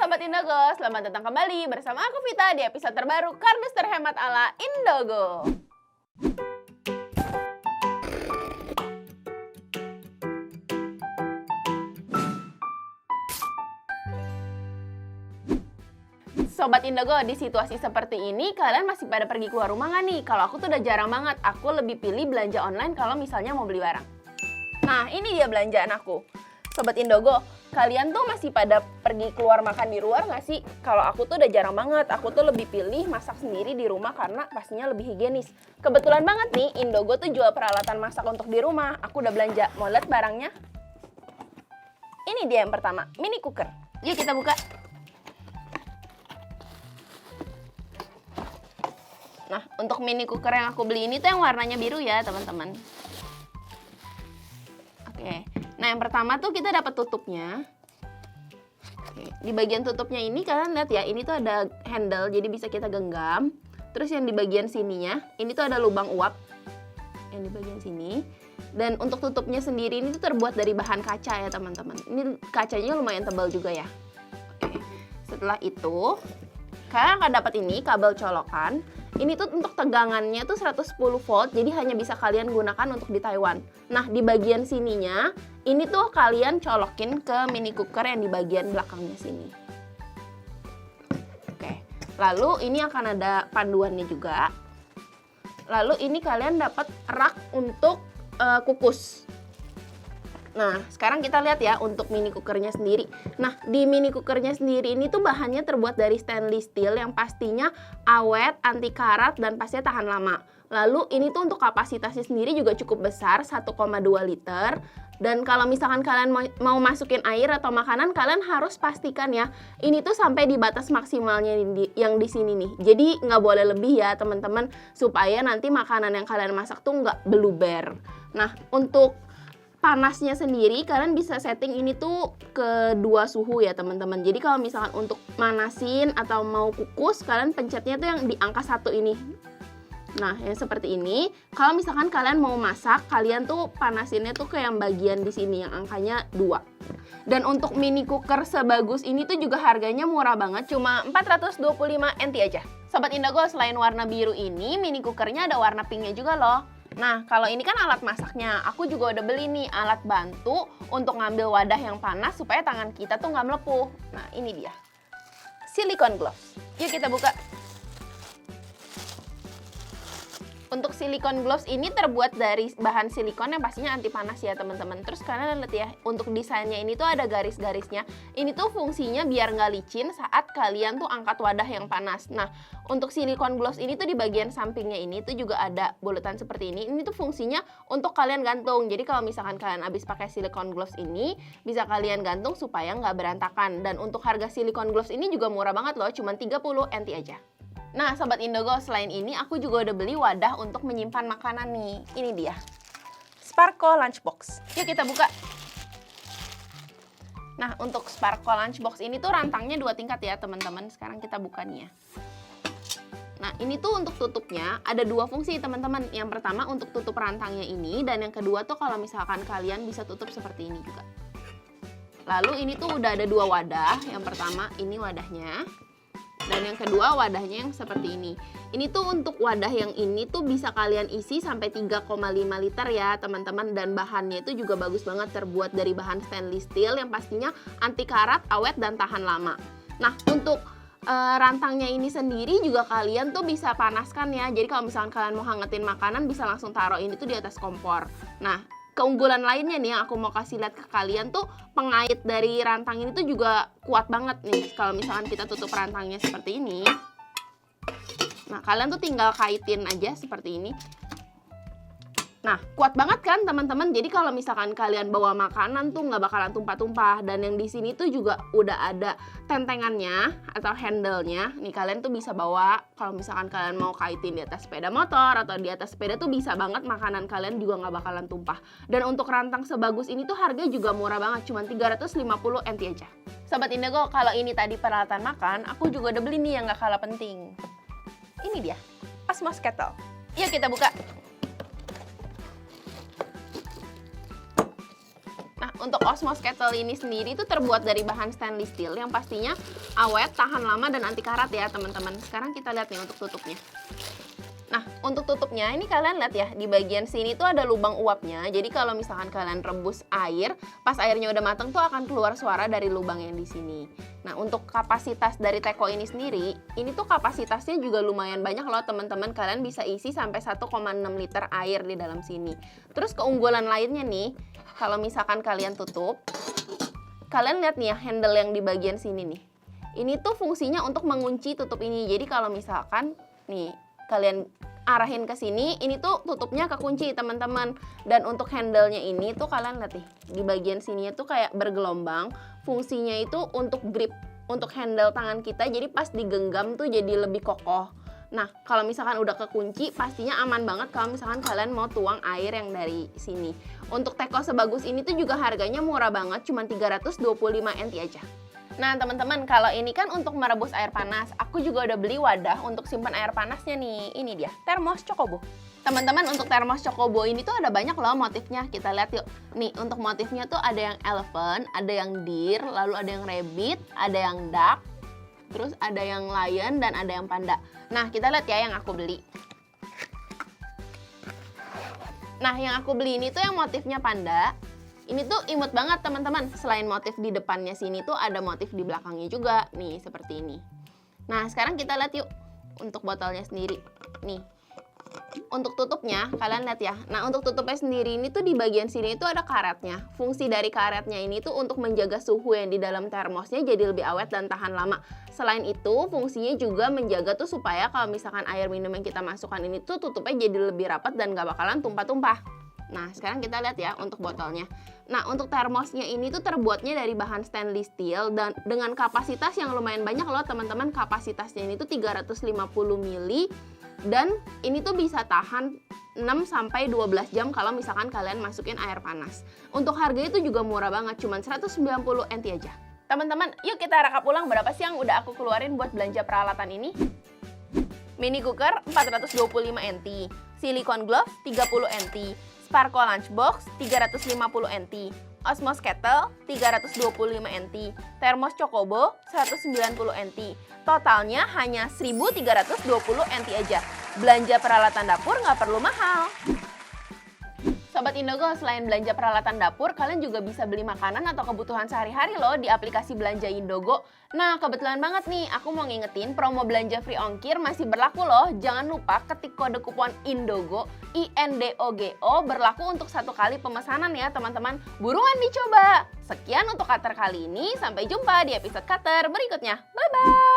Sobat Indogo, selamat datang kembali bersama aku Vita di episode terbaru Kardus Terhemat ala Indogo. Sobat Indogo, di situasi seperti ini kalian masih pada pergi keluar rumah nggak nih? Kalau aku tuh udah jarang banget, aku lebih pilih belanja online kalau misalnya mau beli barang. Nah, ini dia belanjaan aku. Sobat Indogo, kalian tuh masih pada pergi keluar makan di luar nggak sih? Kalau aku tuh udah jarang banget, aku tuh lebih pilih masak sendiri di rumah karena pastinya lebih higienis. Kebetulan banget nih, Indogo tuh jual peralatan masak untuk di rumah. Aku udah belanja, mau lihat barangnya? Ini dia yang pertama, mini cooker. Yuk kita buka. Nah, untuk mini cooker yang aku beli ini tuh yang warnanya biru ya, teman-teman. Oke. Nah, yang pertama tuh kita dapat tutupnya. Oke. Di bagian tutupnya ini kalian lihat ya, ini tuh ada handle jadi bisa kita genggam. Terus yang di bagian sininya, ini tuh ada lubang uap. Yang di bagian sini. Dan untuk tutupnya sendiri ini tuh terbuat dari bahan kaca ya, teman-teman. Ini kacanya lumayan tebal juga ya. Oke. Setelah itu, kalian akan dapat ini kabel colokan. Ini tuh untuk tegangannya tuh 110 volt, jadi hanya bisa kalian gunakan untuk di Taiwan. Nah, di bagian sininya, ini tuh kalian colokin ke mini cooker yang di bagian belakangnya sini. Oke, lalu ini akan ada panduannya juga. Lalu ini kalian dapat rak untuk kukus. Nah, sekarang kita lihat ya untuk mini cookernya sendiri. Nah, di mini cookernya sendiri ini tuh bahannya terbuat dari stainless steel yang pastinya awet, anti karat, dan pastinya tahan lama. Lalu ini tuh untuk kapasitasnya sendiri juga cukup besar, 1,2 liter. Dan kalau misalkan kalian mau masukin air atau makanan, kalian harus pastikan ya, ini tuh sampai di batas maksimalnya yang di sini nih. Jadi nggak boleh lebih ya teman-teman, supaya nanti makanan yang kalian masak tuh nggak beluber. Nah, untuk panasnya sendiri kalian bisa setting ini tuh ke 2 suhu ya teman-teman. Jadi kalau misalkan untuk manasin atau mau kukus, kalian pencetnya tuh yang di angka 1 ini. Nah, yang seperti ini. Kalau misalkan kalian mau masak, kalian tuh panasinnya tuh ke yang bagian di sini yang angkanya 2. Dan untuk mini cooker sebagus ini tuh juga harganya murah banget, cuma 425 NT aja. Sobat Indogo, selain warna biru ini, mini cookernya ada warna pinknya juga loh. Nah, kalau ini kan alat masaknya, aku juga udah beli nih alat bantu untuk ngambil wadah yang panas supaya tangan kita tuh nggak melepuh. Nah, ini dia. Silicone gloves. Yuk kita buka. Untuk silicone gloves ini terbuat dari bahan silikon yang pastinya anti panas ya teman-teman. Terus kalian lihat ya, untuk desainnya ini tuh ada garis-garisnya. Ini tuh fungsinya biar nggak licin saat kalian tuh angkat wadah yang panas. Nah, untuk silicone gloves ini tuh di bagian sampingnya ini tuh juga ada bulatan seperti ini. Ini tuh fungsinya untuk kalian gantung. Jadi kalau misalkan kalian habis pakai silicone gloves ini, bisa kalian gantung supaya nggak berantakan. Dan untuk harga silicone gloves ini juga murah banget loh, cuma 30 NT aja. Nah, Sobat Indogo, selain ini aku juga udah beli wadah untuk menyimpan makanan nih. Ini dia. Sparko Lunchbox. Yuk kita buka. Nah, untuk Sparko Lunchbox ini tuh rantangnya 2 tingkat ya, teman-teman. Sekarang kita buka nih ya. Nah, ini tuh untuk tutupnya ada 2 fungsi, teman-teman. Yang pertama untuk tutup rantangnya ini, dan yang kedua tuh kalau misalkan kalian bisa tutup seperti ini juga. Lalu ini tuh udah ada 2 wadah. Yang pertama ini wadahnya. Dan yang kedua wadahnya yang seperti ini. Ini tuh untuk wadah yang ini tuh bisa kalian isi sampai 3,5 liter ya teman-teman. Dan bahannya itu juga bagus banget, terbuat dari bahan stainless steel yang pastinya anti karat, awet, dan tahan lama. Nah, untuk rantangnya ini sendiri juga kalian tuh bisa panaskan ya. Jadi kalau misalkan kalian mau hangetin makanan, bisa langsung taruh ini tuh di atas kompor. Nah, keunggulan lainnya nih yang aku mau kasih lihat ke kalian tuh, pengait dari rantang ini tuh juga kuat banget nih. Kalau misalkan kita tutup rantangnya seperti ini, nah kalian tuh tinggal kaitin aja seperti ini. Nah, kuat banget kan teman-teman. Jadi kalau misalkan kalian bawa makanan tuh nggak bakalan tumpah-tumpah. Dan yang di sini tuh juga udah ada tentengannya atau handle-nya. Nih kalian tuh bisa bawa kalau misalkan kalian mau kaitin di atas sepeda motor atau di atas sepeda tuh bisa banget, makanan kalian juga nggak bakalan tumpah. Dan untuk rantang sebagus ini tuh harganya juga murah banget, cuma 350 NT aja. Sobat Indogo, kalau ini tadi peralatan makan, aku juga udah beli nih yang nggak kalah penting. Ini dia, Osmos Kettle. Yuk kita buka. untuk Osmos Kettle ini sendiri itu terbuat dari bahan stainless steel yang pastinya awet, tahan lama, dan anti karat ya teman-teman. Sekarang kita lihat nih untuk tutupnya. Nah, untuk tutupnya ini kalian lihat ya, di bagian sini tuh ada lubang uapnya. Jadi kalau misalkan kalian rebus air, pas airnya udah mateng tuh akan keluar suara dari lubang yang di sini. Nah, untuk kapasitas dari teko ini sendiri, ini tuh kapasitasnya juga lumayan banyak loh teman-teman. Kalian bisa isi sampai 1,6 liter air di dalam sini. Terus keunggulan lainnya nih, kalau misalkan kalian tutup, kalian lihat nih ya handle yang di bagian sini nih. Ini tuh fungsinya untuk mengunci tutup ini. Jadi kalau misalkan nih kalian arahin ke sini, ini tuh tutupnya kekunci teman-teman. Dan untuk handle-nya ini tuh kalian lihat nih, di bagian sini tuh kayak bergelombang. Fungsinya itu untuk grip, untuk handle tangan kita, jadi pas digenggam tuh jadi lebih kokoh. Nah, kalau misalkan udah kekunci, pastinya aman banget kalau misalkan kalian mau tuang air yang dari sini. Untuk teko sebagus ini tuh juga harganya murah banget, cuma 325 NT aja. Nah teman-teman, kalau ini kan untuk merebus air panas, aku juga udah beli wadah untuk simpan air panasnya nih. Ini dia, termos Chocobo. Teman-teman, untuk termos Chocobo ini tuh ada banyak loh motifnya. Kita lihat yuk. Nih, untuk motifnya tuh ada yang elephant, ada yang deer, lalu ada yang rabbit, ada yang duck, terus ada yang lion, dan ada yang panda. Nah, kita lihat ya yang aku beli. Nah, yang aku beli ini tuh yang motifnya panda. Ini tuh imut banget teman-teman. Selain motif di depannya sini tuh ada motif di belakangnya juga. Nih, seperti ini. Nah, sekarang kita lihat yuk untuk botolnya sendiri. Nih, untuk tutupnya kalian lihat ya. Nah, untuk tutupnya sendiri ini tuh di bagian sini itu ada karetnya. Fungsi dari karetnya ini tuh untuk menjaga suhu yang di dalam termosnya jadi lebih awet dan tahan lama. Selain itu, fungsinya juga menjaga tuh supaya kalau misalkan air minum yang kita masukkan ini tuh tutupnya jadi lebih rapat dan gak bakalan tumpah-tumpah. Nah, sekarang kita lihat ya untuk botolnya. Nah, untuk termosnya ini tuh terbuatnya dari bahan stainless steel dan dengan kapasitas yang lumayan banyak loh teman-teman. Kapasitasnya ini tuh 350 ml dan ini tuh bisa tahan 6-12 jam kalau misalkan kalian masukin air panas. Untuk harganya itu juga murah banget, cuma 190 NT aja. Teman-teman, yuk kita rekap ulang berapa sih yang udah aku keluarin buat belanja peralatan ini. Mini cooker 425 NT, silicone glove 30 NT, Sparko lunchbox 350 NT, Osmos Kettle 325 NT, Termos Chocobo 190 NT. Totalnya hanya 1.320 NT aja. Belanja peralatan dapur nggak perlu mahal. Sobat Indogo, selain belanja peralatan dapur, kalian juga bisa beli makanan atau kebutuhan sehari-hari loh di aplikasi Belanja Indogo. Nah, kebetulan banget nih, aku mau ngingetin promo belanja free ongkir masih berlaku loh. Jangan lupa ketik kode kupon INDOGO, INDOGO, berlaku untuk 1 kali pemesanan ya teman-teman. Buruan dicoba! Sekian untuk Cutter kali ini, sampai jumpa di episode Cutter berikutnya. Bye-bye!